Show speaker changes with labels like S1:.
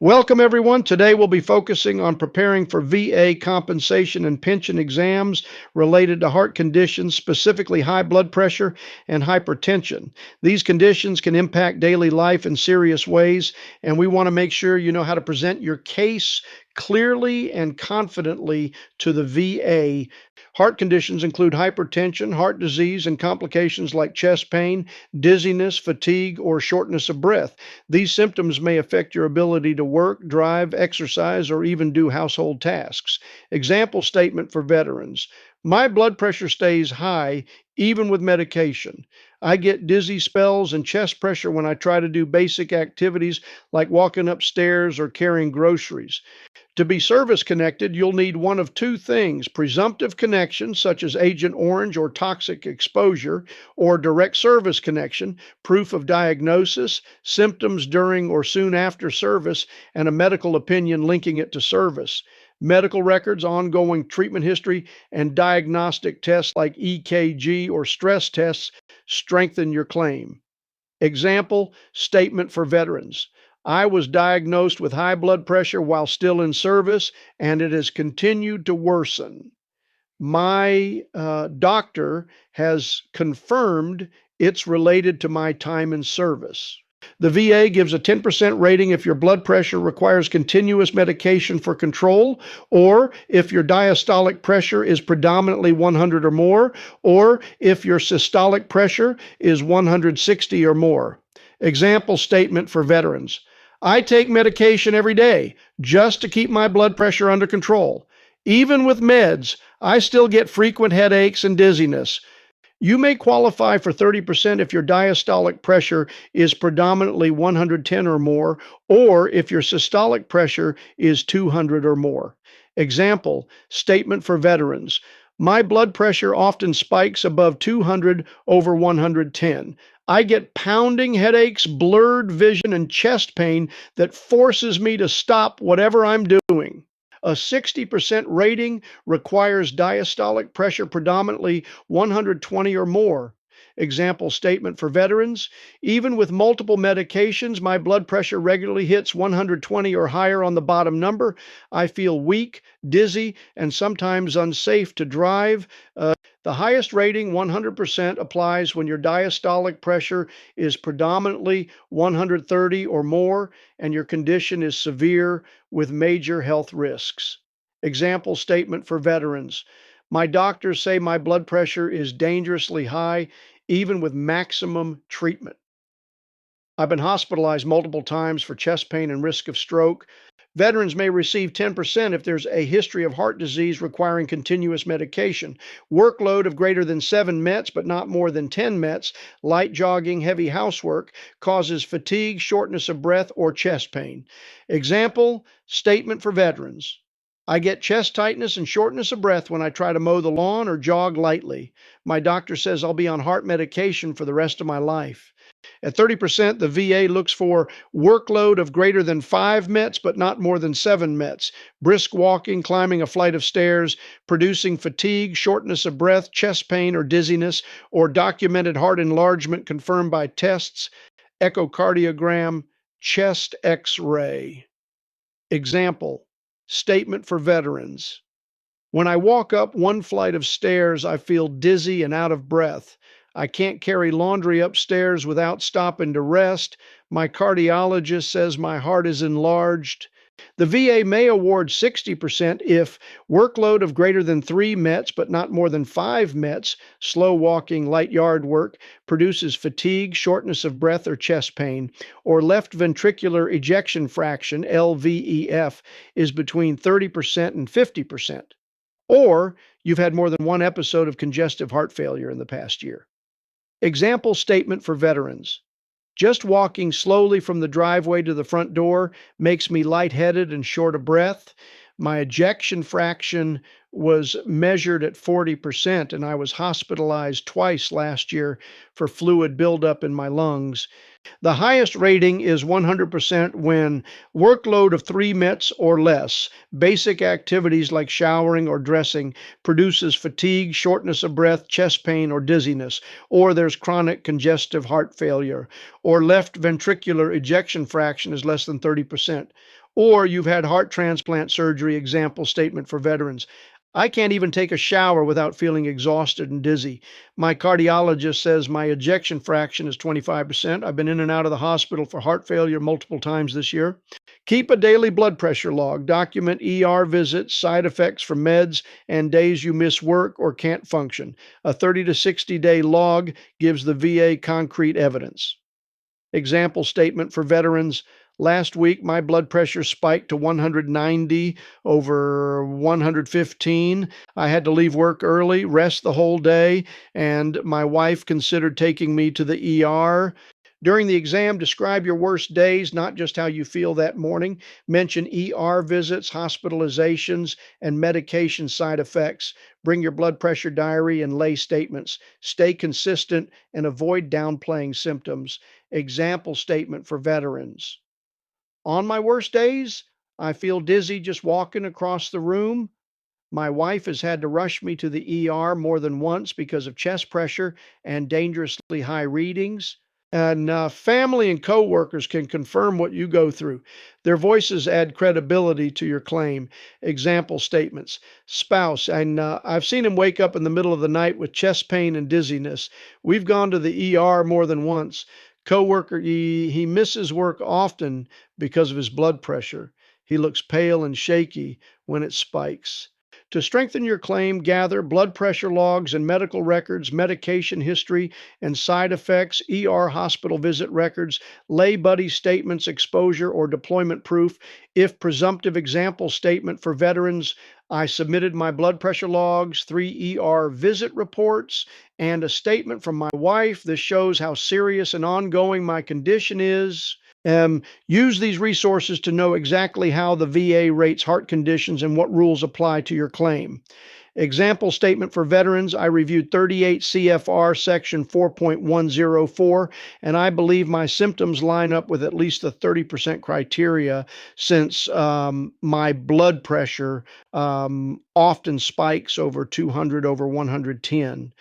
S1: Welcome, everyone. Today we'll be focusing on preparing for VA compensation and pension exams related to heart conditions, specifically high blood pressure and hypertension. These conditions can impact daily life in serious ways, and we want to make sure you know how to present your case clearly and confidently to the VA. Heart conditions include hypertension, heart disease, and complications like chest pain, dizziness, fatigue, or shortness of breath. These symptoms may affect your ability to work, drive, exercise, or even do household tasks. Example statement for veterans. My blood pressure stays high even with medication. I get dizzy spells and chest pressure when I try to do basic activities like walking upstairs or carrying groceries. To be service connected, you'll need one of two things: presumptive connection, such as Agent Orange or toxic exposure, or direct service connection, proof of diagnosis, symptoms during or soon after service, and a medical opinion linking it to service. Medical records, ongoing treatment history, and diagnostic tests like EKG or stress tests strengthen your claim. Example statement for veterans. I was diagnosed with high blood pressure while still in service, and it has continued to worsen. My doctor has confirmed it's related to my time in service. The VA gives a 10% rating if your blood pressure requires continuous medication for control, or if your diastolic pressure is predominantly 100 or more, or if your systolic pressure is 160 or more. Example statement for veterans. I take medication every day just to keep my blood pressure under control. Even with meds, I still get frequent headaches and dizziness. You may qualify for 30% if your diastolic pressure is predominantly 110 or more, or if your systolic pressure is 200 or more. Example statement for veterans. My blood pressure often spikes above 200 over 110. I get pounding headaches, blurred vision, and chest pain that forces me to stop whatever I'm doing. A 60% rating requires diastolic pressure predominantly 120 or more. Example statement for veterans. Even with multiple medications, my blood pressure regularly hits 120 or higher on the bottom number. I feel weak, dizzy, and sometimes unsafe to drive. The highest rating, 100%, applies when your diastolic pressure is predominantly 130 or more and your condition is severe with major health risks. Example statement for veterans. My doctors say my blood pressure is dangerously high, even with maximum treatment. I've been hospitalized multiple times for chest pain and risk of stroke. Veterans may receive 10% if there's a history of heart disease requiring continuous medication. Workload of greater than 7 METs, but not more than 10 METs, light jogging, heavy housework, causes fatigue, shortness of breath, or chest pain. Example statement for veterans. I get chest tightness and shortness of breath when I try to mow the lawn or jog lightly. My doctor says I'll be on heart medication for the rest of my life. At 30%, the VA looks for workload of greater than 5 METs, but not more than 7 METs. Brisk walking, climbing a flight of stairs, producing fatigue, shortness of breath, chest pain or dizziness, or documented heart enlargement confirmed by tests, echocardiogram, chest X-ray. Example, statement for veterans. When I walk up one flight of stairs, I feel dizzy and out of breath. I can't carry laundry upstairs without stopping to rest. My cardiologist says my heart is enlarged. The VA may award 60% if workload of greater than 3 METs, but not more than 5 METs, slow walking, light yard work, produces fatigue, shortness of breath, or chest pain, or left ventricular ejection fraction, LVEF, is between 30% and 50%. Or you've had more than one episode of congestive heart failure in the past year. Example statement for veterans. Just walking slowly from the driveway to the front door makes me lightheaded and short of breath. My ejection fraction was measured at 40%, and I was hospitalized twice last year for fluid buildup in my lungs. The highest rating is 100% when workload of 3 METs or less, basic activities like showering or dressing, produces fatigue, shortness of breath, chest pain, or dizziness, or there's chronic congestive heart failure, or left ventricular ejection fraction is less than 30%, Or you've had heart transplant surgery, example statement for veterans. I can't even take a shower without feeling exhausted and dizzy. My cardiologist says my ejection fraction is 25%. I've been in and out of the hospital for heart failure multiple times this year. Keep a daily blood pressure log. Document ER visits, side effects from meds, and days you miss work or can't function. A 30 to 60 day log gives the VA concrete evidence. Example statement for veterans. Last week, my blood pressure spiked to 190 over 115. I had to leave work early, rest the whole day, and my wife considered taking me to the ER. During the exam, describe your worst days, not just how you feel that morning. Mention ER visits, hospitalizations, and medication side effects. Bring your blood pressure diary and lay statements. Stay consistent and avoid downplaying symptoms. Example statement for veterans. On my worst days, I feel dizzy just walking across the room. My wife has had to rush me to the ER more than once because of chest pressure and dangerously high readings. And family and coworkers can confirm what you go through. Their voices add credibility to your claim. Example statements. Spouse, and I've seen him wake up in the middle of the night with chest pain and dizziness. We've gone to the ER more than once. Coworker, he misses work often because of his blood pressure. He looks pale and shaky when it spikes. To strengthen your claim, gather blood pressure logs and medical records, medication history and side effects, hospital visit records, lay buddy statements, exposure or deployment proof. If presumptive example statement for veterans, I submitted my blood pressure logs, 3 visit reports, and a statement from my wife. This shows how serious and ongoing my condition is. Use these resources to know exactly how the VA rates heart conditions and what rules apply to your claim. Example statement for veterans. I reviewed 38 CFR section 4.104, and I believe my symptoms line up with at least the 30% criteria since my blood pressure often spikes over 200 over 110.